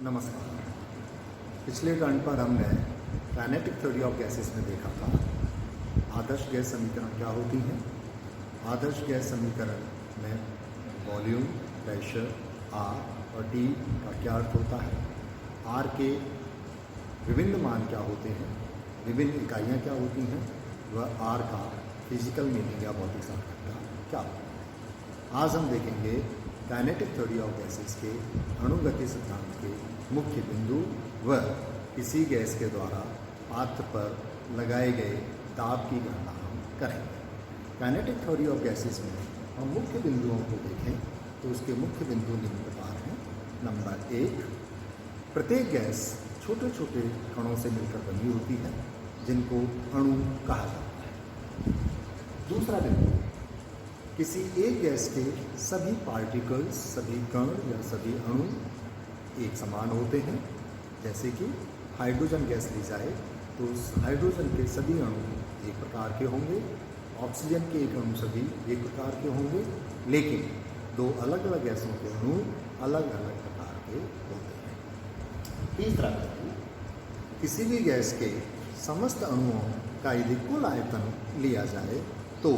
नमस्कार। पिछले टर्न पर हमने काइनेटिक थ्योरी ऑफ गैसेस में देखा था आदर्श गैस समीकरण क्या होती हैं। आदर्श गैस समीकरण में वॉल्यूम, प्रेशर, आर और टी का क्या अर्थ होता है, आर के विभिन्न मान क्या होते हैं, विभिन्न इकाइयाँ क्या होती हैं, वह आर का फिजिकल मीनिंग या भौतिक सार्थकता क्या होती है। आज हम देखेंगे काइनेटिक थ्योरी ऑफ गैसेस के अणुगति सिद्धांत के मुख्य बिंदु व किसी गैस के द्वारा पात्र पर लगाए गए दाब की गणना हम करेंगे। काइनेटिक थ्योरी ऑफ गैसेस में हम मुख्य बिंदुओं को देखें तो उसके मुख्य बिंदु निम्न प्रकार हैं। नंबर 1, प्रत्येक गैस छोटे छोटे कणों से मिलकर बनी होती है जिनको अणु कहा जाता है। दूसरा बिंदु, किसी एक गैस के सभी पार्टिकल्स, सभी कण या सभी अणु एक समान होते हैं। जैसे कि हाइड्रोजन गैस ली जाए तो उस हाइड्रोजन के सभी अणु एक प्रकार के होंगे, ऑक्सीजन के एक अणु सभी एक प्रकार के होंगे, लेकिन दो अलग अलग गैसों के अणु अलग अलग प्रकार के होते हैं। तीसरा बिंदु, किसी भी गैस के समस्त अणुओं का यदि कुल आयतन लिया जाए तो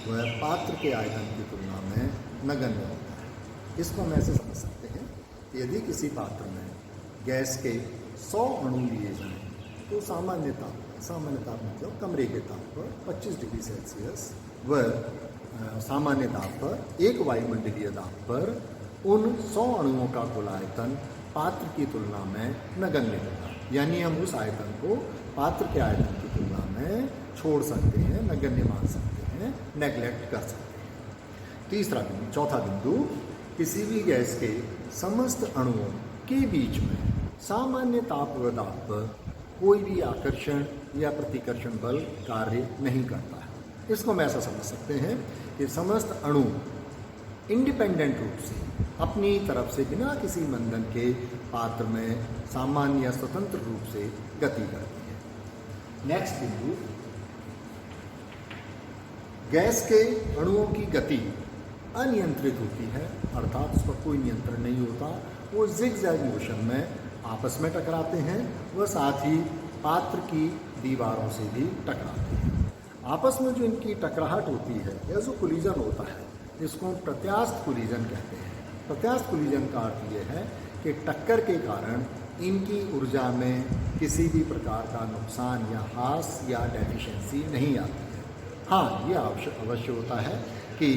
वह पात्र के आयतन की तुलना में नगण्य होता है। इसको हम ऐसे समझ सकते हैं कि यदि किसी पात्र में गैस के 100 अणु लिए जाएं तो सामान्य ताप मतलब कमरे के ताप पर 25 डिग्री सेल्सियस व सामान्य ताप पर 1 वायुमंडलीय दाब पर उन 100 अणुओं का कुल आयतन पात्र की तुलना में नगण्य होगा। यानी हम उस आयतन को पात्र के आयतन की तुलना में छोड़ सकते हैं, नगण्य मान सकते हैं, नेग्लेक्ट कर सकते हैं। चौथा बिंदु, किसी भी गैस के समस्त अणुओं के बीच में सामान्य ताप व दाब पर कोई भी आकर्षण या प्रतिकर्षण बल कार्य नहीं करता है। इसको हम ऐसा समझ सकते हैं कि समस्त अणु इंडिपेंडेंट रूप से अपनी तरफ से बिना किसी मंदन के पात्र में सामान्य स्वतंत्र रूप से गति करती है। नेक्स्ट बिंदु, गैस के अणुओं की गति अनियंत्रित होती है, अर्थात उस पर कोई नियंत्रण नहीं होता। वो जिगजैग मोशन में आपस में टकराते हैं, वह साथ ही पात्र की दीवारों से भी टकराते हैं। आपस में जो इनकी टकराहट होती है या जो कोलिजन होता है, इसको प्रत्यास्थ कोलिजन कहते हैं। प्रत्यास्थ कोलिजन का अर्थ ये है कि टक्कर के कारण इनकी ऊर्जा में किसी भी प्रकार का नुकसान या ह्रास या डेफिशिएंसी नहीं आती है। हाँ, ये अवश्य होता है कि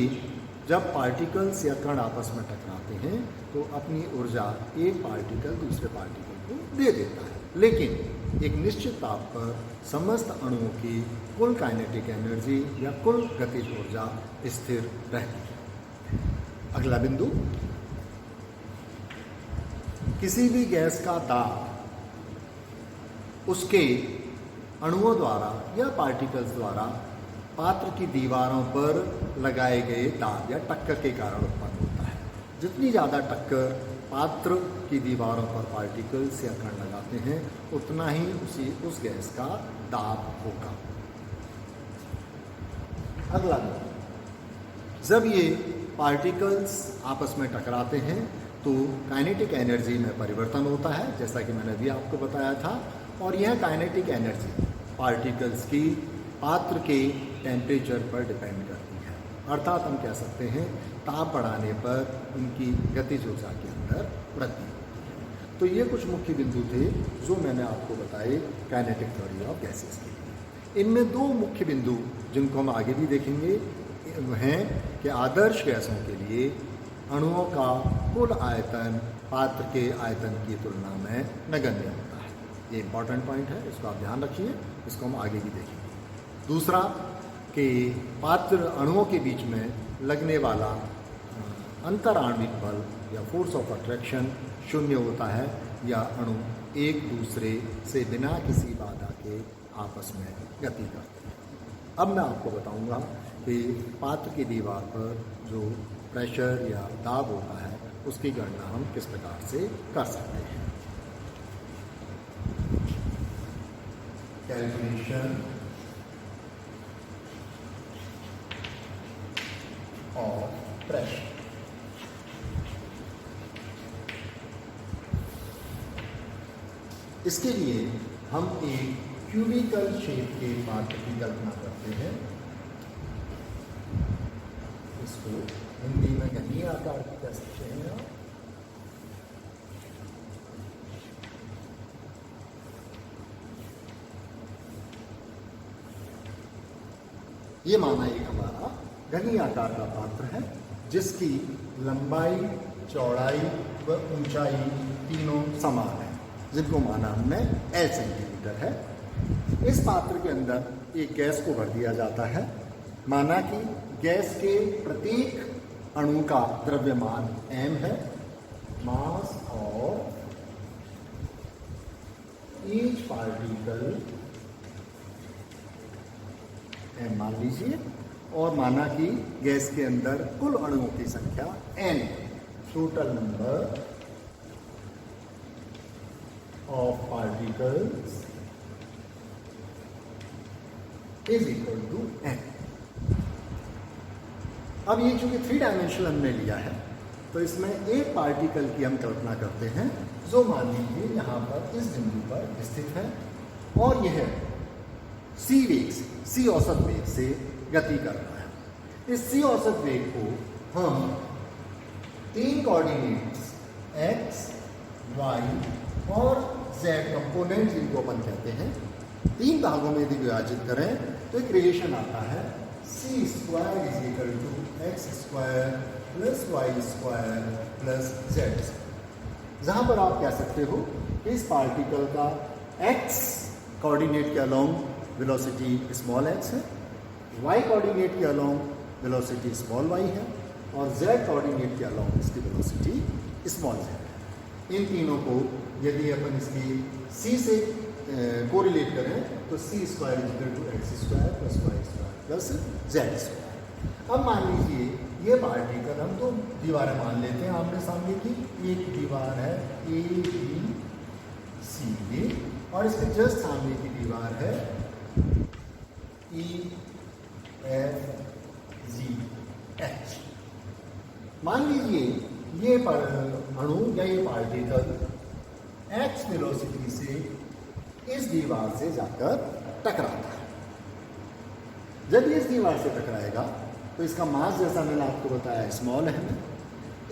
जब पार्टिकल्स या कण आपस में टकराते हैं तो अपनी ऊर्जा एक पार्टिकल दूसरे पार्टिकल को दे देता है, लेकिन एक निश्चित ताप पर समस्त अणुओं की कुल काइनेटिक एनर्जी या कुल गतिज ऊर्जा स्थिर रहती है। अगला बिंदु, किसी भी गैस का दाब उसके अणुओं द्वारा या पार्टिकल्स द्वारा पात्र की दीवारों पर लगाए गए दाब या टक्कर के कारण उत्पन्न होता है। जितनी ज़्यादा टक्कर पात्र की दीवारों पर पार्टिकल्स या कण लगाते हैं उतना ही उस गैस का दाब होगा। अगला, जब ये पार्टिकल्स आपस में टकराते हैं तो काइनेटिक एनर्जी में परिवर्तन होता है, जैसा कि मैंने अभी आपको बताया था। और यह काइनेटिक एनर्जी पार्टिकल्स की पात्र के टेम्परेचर पर डिपेंड करती है। अर्थात हम कह सकते हैं ताप बढ़ाने पर उनकी गतिज ऊर्जा के अंदर वृद्धि होती है। तो ये कुछ मुख्य बिंदु थे जो मैंने आपको बताए काइनेटिक थ्योरी ऑफ गैसेस के लिए। इनमें दो मुख्य बिंदु जिनको हम आगे भी देखेंगे हैं कि आदर्श गैसों के लिए अणुओं का कुल आयतन पात्र के आयतन की तुलना में नगण्य होता है। ये इंपॉर्टेंट पॉइंट है, इसको आप ध्यान रखिए, इसको हम आगे भी देखेंगे। दूसरा कि पात्र अणुओं के बीच में लगने वाला अंतराण्विक बल या फोर्स ऑफ अट्रैक्शन शून्य होता है या अणु एक दूसरे से बिना किसी बाधा के आपस में गति करते हैं। अब मैं आपको बताऊंगा कि पात्र की दीवार पर जो प्रेशर या दाब होता है उसकी गणना हम किस प्रकार से कर सकते हैं। Calculation of pressure. इसके लिए हम एक क्यूबिकल शेप के पात्र की कल्पना करते हैं। इसको हिंदी में घनीय आकार की कह सकते हैं आप। ये माना एक हमारा घनीय आकार का पात्र है जिसकी लंबाई, चौड़ाई व ऊंचाई तीनों समान है, जिनको माना हमने L सेंटीमीटर है। इस पात्र के अंदर एक गैस को भर दिया जाता है। माना कि गैस के प्रत्येक अणु का द्रव्यमान m है। Mass of each particle m मान लीजिए, और माना कि गैस के अंदर कुल अणुओं की संख्या n, total number of particles is equal to n। अब ये चूंकि 3 डायमेंशनल हमने लिया है, तो इसमें एक पार्टिकल की हम कल्पना करते हैं जो मान लीजिए यहाँ पर इस बिंदु पर स्थित है और यह c वेग से, c औसत वेग से गति कर रहा है। इस c औसत वेग को हम 3 कोऑर्डिनेट्स x, y और z कंपोनेंट, जिनको अपन कहते हैं, 3 भागों में यदि विभाजित करें तो एक रिलेशन आता है c square is equal to x square plus y square plus z. जहाँ पर आप कह सकते हो कि इस पार्टिकल का x कोऑर्डिनेट के अलोंग वेलोसिटी स्मॉल x है, y कोऑर्डिनेट के अलोंग वेलोसिटी स्मॉल y है और z कोऑर्डिनेट के अलोंग इसकी वेलोसिटी स्मॉल z है। इन तीनों को यदि अपन इसकी c से कोरिलेट करें तो c square equal to x square plus y square plus z square. अब मान लीजिए ये पार्टिकल, हम तो दीवारें मान लेते हैं आमने सामने की। एक दीवार है ए बी सी ए और इसके जस्ट सामने की दीवार है ई एफ जी एच। मान लीजिए ये अणु या ये पार्टिकल एक्स वेलोसिटी से इस दीवार से जाकर टकराता है। जब ये इस दीवार से टकराएगा तो इसका मास, जैसा मैंने आपको बताया, स्मॉल है।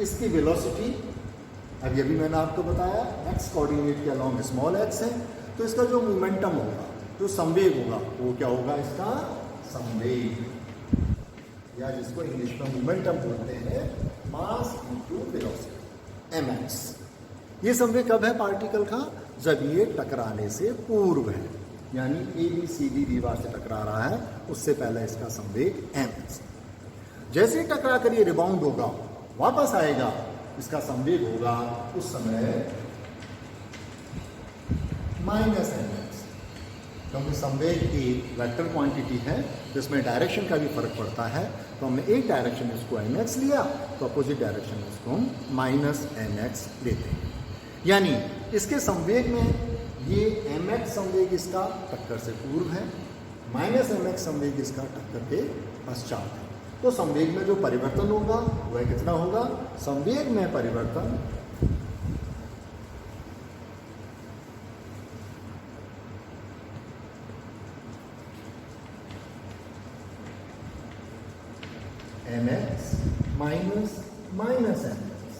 इसकी वेलोसिटी, अब ये भी मैंने आपको बताया, एक्स कोऑर्डिनेट के अलोंग स्मॉल एक्स है, तो इसका जो मोमेंटम होगा, जो संवेग होगा, वो क्या होगा? इसका संवेग, या जिसको इंग्लिश में मोमेंटम बोलते हैं, मास इनटू वेलोसिटी, mx। ये संवेग कब है पार्टिकल का? जब ये टकराने से पूर्व है, यानी ए बी सी डी दीवार से टकरा रहा है, उससे पहले इसका संवेग mx। जैसे ही टकरा कर ये रिबाउंड होगा, वापस आएगा, इसका संवेग होगा उस समय माइनस mx, क्योंकि संवेग एक वेक्टर क्वांटिटी है जिसमें डायरेक्शन का भी फर्क पड़ता है। तो हमने एक डायरेक्शन में इसको mx लिया, तो अपोजिट डायरेक्शन में इसको हम माइनस mx लेते हैं। यानी इसके संवेग में ये mx संवेग इसका टक्कर से पूर्व है, माइनस mx संवेग इसका टक्कर के पश्चात है। तो संवेग में जो परिवर्तन होगा वह कितना होगा? संवेग में परिवर्तन mx माइनस माइनस mx,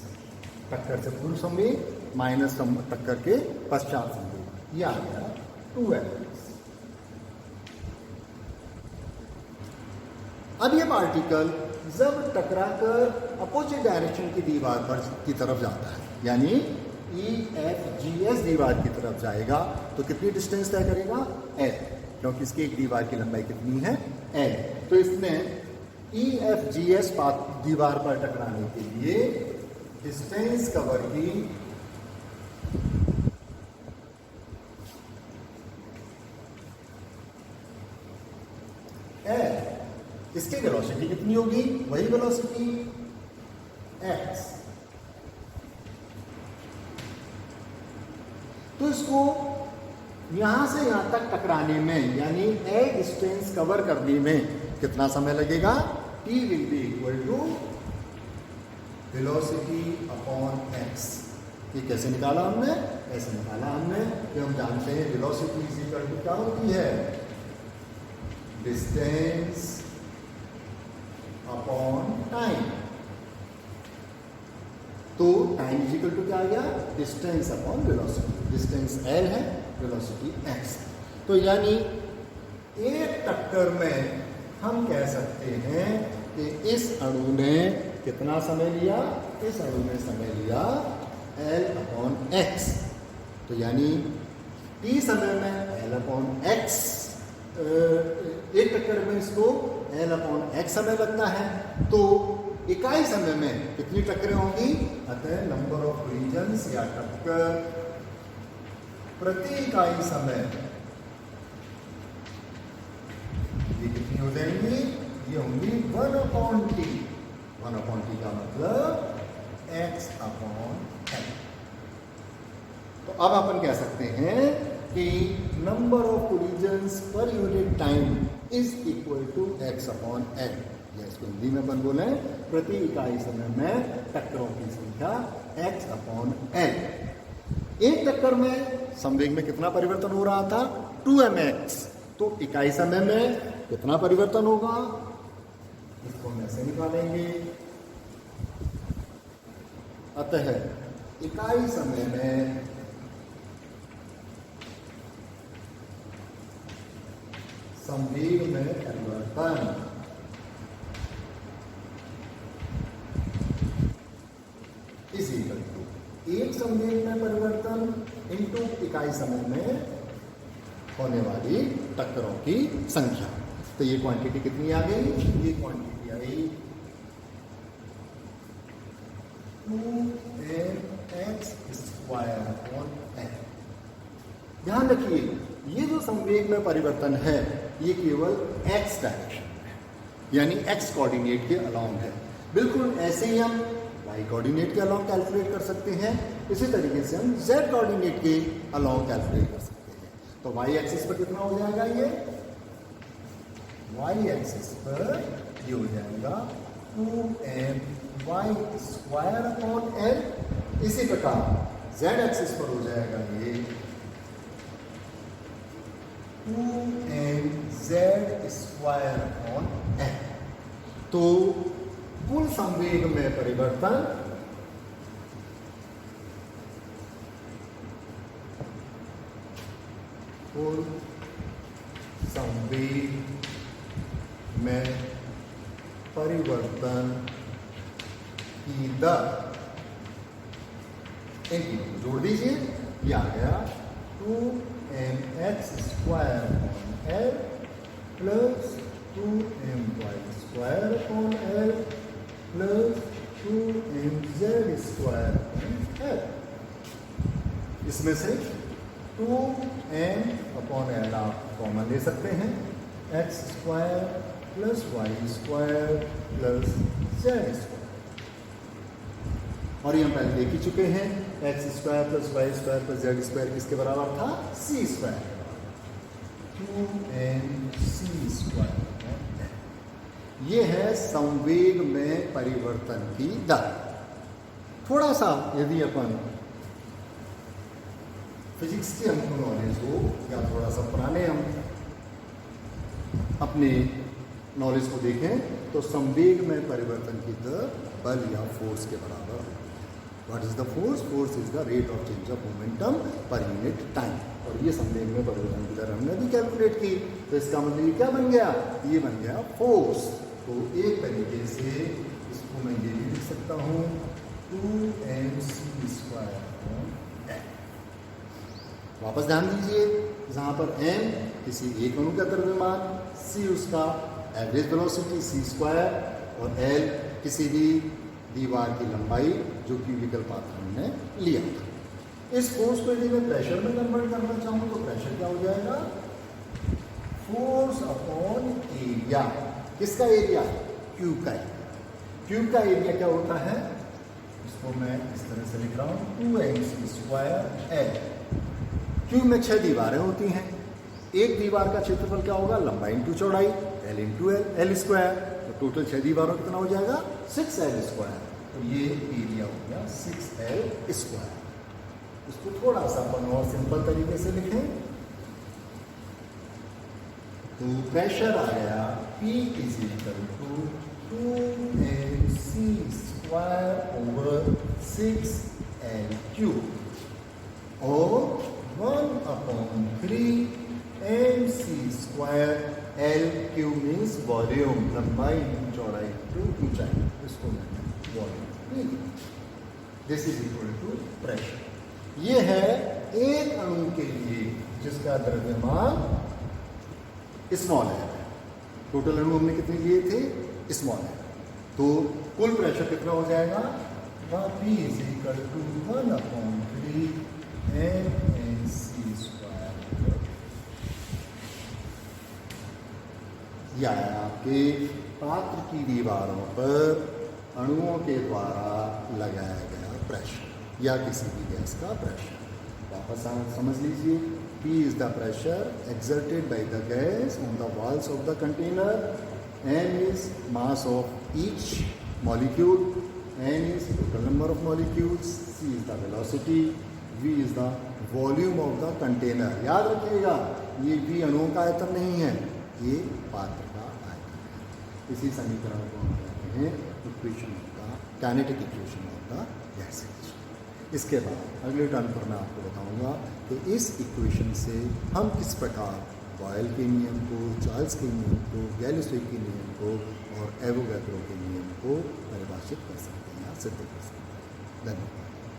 टक्कर से पूर्व संवेग माइनस टक्कर के पश्चात संवेग, यह आ गया 2mx। अब ये पार्टिकल जब टकराकर अपोजिट डायरेक्शन की दीवार पर की तरफ जाता है, यानी ई एफ जी एस दीवार की तरफ जाएगा, तो कितनी डिस्टेंस तय करेगा? l, क्योंकि इसकी एक दीवार की लंबाई कितनी है? l। तो इसने ई एफ जी एस दीवार पर टकराने के लिए डिस्टेंस कवर की l। इसकी वेलोसिटी कितनी होगी? वही वेलोसिटी x। तो इसको यहां से यहां तक टकराने में, यानी a डिस्टेंस कवर करने में कितना समय लगेगा? t will be equal to velocity upon x। ये कैसे निकाला हमने? ऐसे निकाला हमने कि हम जानते हैं वेलोसिटी इज इक्वल टू क्या होती है? Distance upon time. तो टाइम इज इक्वल टू क्या आ गया? Distance upon velocity. Distance l है, वेलोसिटी x। तो यानी एक टक्कर में हम कह सकते हैं कि इस अणु ने कितना समय लिया? इस अणु ने समय लिया l अपॉन x। तो यानी t समय में l अपॉन x, एक टक्कर में इसको l अपॉन x समय लगता है, तो इकाई समय में कितनी टक्करें होंगी? अतः नंबर ऑफ कोलिजन्स या टक्कर प्रति इकाई समय ये कितनी हो जाएंगी? ये होंगी 1 अपॉन टी। 1 अपॉन टी का मतलब x अपॉन l। तो अब अपन कह सकते हैं कि number of collisions per unit time is equal to x upon l। या इसको हिंदी में अपन बोले प्रति इकाई समय में टक्करों की संख्या x अपॉन l। एक टक्कर में संवेग में कितना परिवर्तन हो रहा था? 2mx। तो इकाई समय में कितना परिवर्तन होगा? इसको हम ऐसे निकालेंगे। अतः इकाई समय में संवेग में परिवर्तन इज इक्वल टू एक संवेग में परिवर्तन इंटू इकाई समय में होने वाली टक्करों की संख्या। तो ये क्वांटिटी कितनी आ गई? ये क्वांटिटी आई 2mx स्क्वायर अपॉन l। ध्यान रखिए, ये जो संवेग में परिवर्तन है ये केवल x डायरेक्शन में है, यानी x कोऑर्डिनेट के अलोंग है। बिल्कुल ऐसे ही हम y कोऑर्डिनेट के अलोंग कैलकुलेट कर सकते हैं, इसी तरीके से हम z कोऑर्डिनेट के अलोंग कैलकुलेट कर सकते हैं। तो y एक्सिस पर कितना हो जाएगा? ये y एक्सिस पर ये हो जाएगा 2my स्क्वायर अपॉन l। इसी प्रकार z एक्सिस पर हो जाएगा ये 2mz स्क्वायर अपॉन l। तो कुल संवेग में परिवर्तन कुल संवेग में परिवर्तन की दर एक जोड़ दीजिए, ये आ गया 2mx square upon l plus 2my square upon l plus 2mz square upon l। इसमें से 2m अपॉन l आप कॉमन ले सकते हैं, x square plus y square plus z square. और ये हम पहले देख ही चुके हैं, x square plus y square plus z square किसके बराबर था? c square. 2mc square. ये है संवेग में परिवर्तन की दर। थोड़ा सा यदि अपन फिजिक्स की हमको नॉलेज हो या थोड़ा सा पुराने हम अपने नॉलेज को देखें तो संवेग में परिवर्तन की दर बल या फोर्स के बराबर है। What is the force? Force is the rate of change of momentum पर यूनिट टाइम। और ये संवेग में परिवर्तन की दर हमने भी कैलकुलेट की, तो इसका मतलब ये क्या बन गया? ये बन गया फोर्स। तो एक तरीके से इसको मैं ये भी लिख सकता हूँ 2mc स्क्वायर अपॉन l। वापस ध्यान दीजिए, जहाँ पर m किसी एक अणु का द्रव्यमान, c उसका एवरेज वेलोसिटी c स्क्वायर और l किसी भी दीवार की लंबाई जो कि विकल्पात हमने लिया था। इस फोर्स को यदि मैं प्रेशर में कन्वर्ट करना चाहूँ तो प्रेशर क्या हो जाएगा? Force upon area. किसका एरिया? क्यूब का एरिया। क्यूब का एरिया क्या होता है? इसको मैं इस तरह से लिख रहा हूँ 2mc स्क्वायर l। क्यूब में 6 दीवारें होती हैं, एक दीवार का क्षेत्रफल क्या होगा? लंबाई इंटू चौड़ाई, l इंटू l स्क्वायर। तो टोटल 6 दीवारों कितना हो जाएगा? 6l square. तो ये एरिया हो गया 6l स्क्वायर। इसको थोड़ा सा अपन और सिंपल तरीके से लिखें तो प्रेशर आ गया P is equal to 2mc square over 6L cube और 1/3 mc square L cube means volume, लंबाई चौड़ाई टू ऊंचाई, इसको मैंने volume. This is equal to pressure. ये है एक अणु के लिए जिसका द्रव्यमान स्मॉल है। टोटल अणु हमने कितने लिए थे? स्मॉल है। तो कुल प्रेशर कितना हो जाएगा? P is equal to 1/3 mc square. यह है आपके पात्र की दीवारों पर अणुओं के द्वारा लगाया गया प्रेशर या किसी भी गैस का प्रेशर। वापस समझ लीजिए, P is the pressure exerted by the gas on the walls of the container. M is mass of each molecule. N is total number of molecules. C is the velocity. V is the volume of the container. याद रखिएगा, ये V अणुओं का आयतन नहीं है, ये पात्र का आयतन है। इसी समीकरण को हम कहते हैं equation of the kinetic equation of the gases. इसके बाद अगले टर्म पर मैं आपको बताऊंगा कि इस इक्वेशन से हम किस प्रकार बॉयल के नियम को, चार्ल्स के नियम को, गैलिलियो के नियम को और एवोगैड्रो के नियम को परिभाषित कर सकते हैं या सिद्ध कर सकते हैं। धन्यवाद।